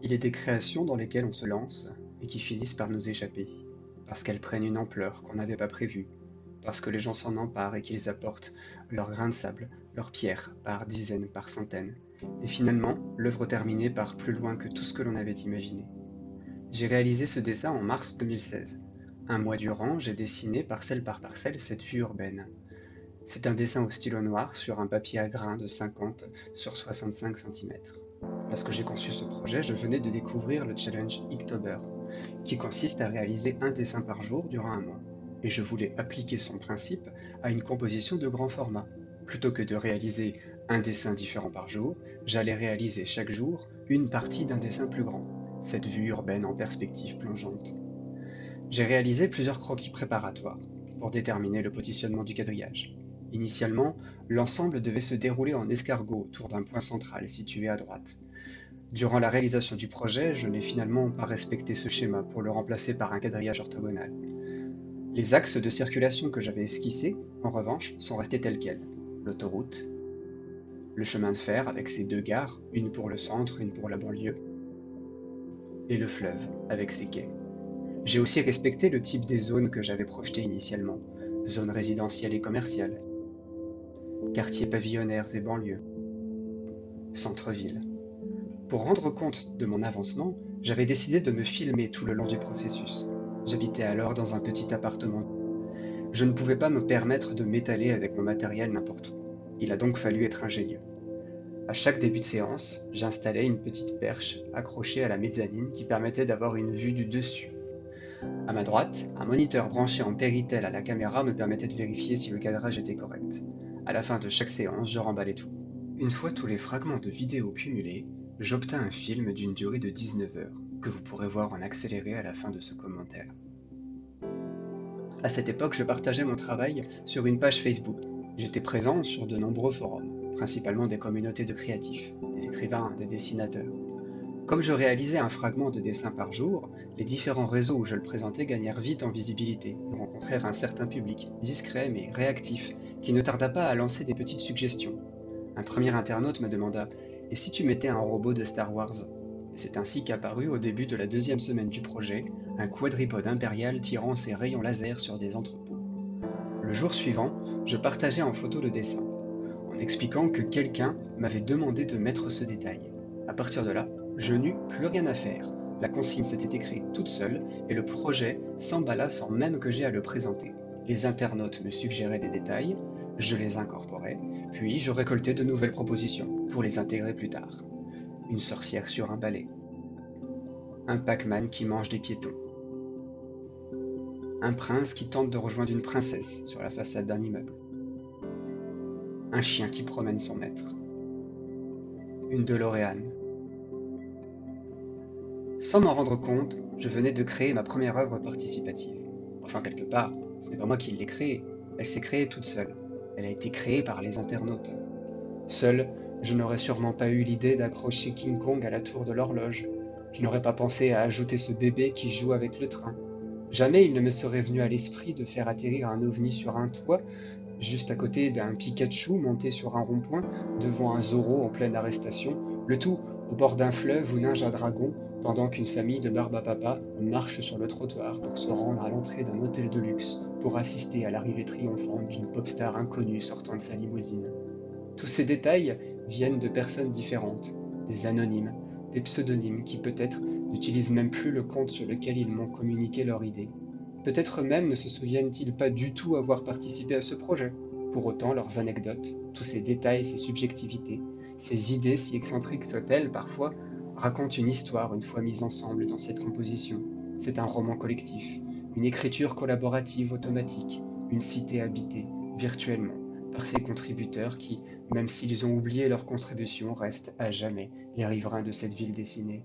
Il est des créations dans lesquelles on se lance et qui finissent par nous échapper, parce qu'elles prennent une ampleur qu'on n'avait pas prévue, parce que les gens s'en emparent et qu'ils apportent leur grain de sable, leurs pierres, par dizaines, par centaines, et finalement, l'œuvre terminée part plus loin que tout ce que l'on avait imaginé. J'ai réalisé ce dessin en mars 2016. Un mois durant, j'ai dessiné parcelle par parcelle cette vue urbaine. C'est un dessin au stylo noir sur un papier à grains de 50 sur 65 cm. Lorsque j'ai conçu ce projet, je venais de découvrir le challenge Inktober, qui consiste à réaliser un dessin par jour durant un mois. Et je voulais appliquer son principe à une composition de grand format. Plutôt que de réaliser un dessin différent par jour, j'allais réaliser chaque jour une partie d'un dessin plus grand, cette vue urbaine en perspective plongeante. J'ai réalisé plusieurs croquis préparatoires pour déterminer le positionnement du quadrillage. Initialement, l'ensemble devait se dérouler en escargot autour d'un point central situé à droite. Durant la réalisation du projet, je n'ai finalement pas respecté ce schéma pour le remplacer par un quadrillage orthogonal. Les axes de circulation que j'avais esquissés, en revanche, sont restés tels quels. L'autoroute, le chemin de fer avec ses deux gares, une pour le centre, une pour la banlieue, et le fleuve avec ses quais. J'ai aussi respecté le type des zones que j'avais projetées initialement, zones résidentielles et commerciales, quartiers pavillonnaires et banlieues, centre-ville. Pour rendre compte de mon avancement, j'avais décidé de me filmer tout le long du processus. J'habitais alors dans un petit appartement. Je ne pouvais pas me permettre de m'étaler avec mon matériel n'importe où. Il a donc fallu être ingénieux. À chaque début de séance, j'installais une petite perche accrochée à la mezzanine qui permettait d'avoir une vue du dessus. À ma droite, un moniteur branché en Péritel à la caméra me permettait de vérifier si le cadrage était correct. À la fin de chaque séance, je remballais tout. Une fois tous les fragments de vidéo cumulés, j'obtins un film d'une durée de 19 heures, que vous pourrez voir en accéléré à la fin de ce commentaire. À cette époque, je partageais mon travail sur une page Facebook. J'étais présent sur de nombreux forums, principalement des communautés de créatifs, des écrivains, des dessinateurs. Comme je réalisais un fragment de dessin par jour, les différents réseaux où je le présentais gagnèrent vite en visibilité et rencontrèrent un certain public, discret mais réactif, qui ne tarda pas à lancer des petites suggestions. Un premier internaute me demanda: «Et si tu mettais un robot de Star Wars?» Et c'est ainsi qu'apparut au début de la deuxième semaine du projet, un quadripode impérial tirant ses rayons laser sur des entrepôts. Le jour suivant, je partageais en photo le dessin, en expliquant que quelqu'un m'avait demandé de mettre ce détail. À partir de là, je n'eus plus rien à faire. La consigne s'était écrite toute seule et le projet s'emballa sans même que j'aie à le présenter. Les internautes me suggéraient des détails, je les incorporais, puis je récoltais de nouvelles propositions pour les intégrer plus tard. Une sorcière sur un balai, un Pac-Man qui mange des piétons, un prince qui tente de rejoindre une princesse sur la façade d'un immeuble, un chien qui promène son maître, une DeLorean. Sans m'en rendre compte, je venais de créer ma première œuvre participative. Enfin, quelque part, ce n'est pas moi qui l'ai créée, elle s'est créée toute seule. Elle a été créée par les internautes. Seul, je n'aurais sûrement pas eu l'idée d'accrocher King Kong à la tour de l'horloge. Je n'aurais pas pensé à ajouter ce bébé qui joue avec le train. Jamais il ne me serait venu à l'esprit de faire atterrir un ovni sur un toit, juste à côté d'un Pikachu monté sur un rond-point, devant un Zoro en pleine arrestation, le tout au bord d'un fleuve ou Ninja Dragon, pendant qu'une famille de Barbapapa marche sur le trottoir pour se rendre à l'entrée d'un hôtel de luxe, pour assister à l'arrivée triomphante d'une pop star inconnue sortant de sa limousine. Tous ces détails viennent de personnes différentes, des anonymes, des pseudonymes qui peut-être n'utilisent même plus le compte sur lequel ils m'ont communiqué leur idée. Peut-être même ne se souviennent-ils pas du tout avoir participé à ce projet. Pour autant, leurs anecdotes, tous ces détails, ces subjectivités, ces idées, si excentriques soient-elles parfois, racontent une histoire une fois mise ensemble dans cette composition. C'est un roman collectif, une écriture collaborative automatique, une cité habitée, virtuellement, par ces contributeurs qui, même s'ils ont oublié leur contribution, restent à jamais les riverains de cette ville dessinée.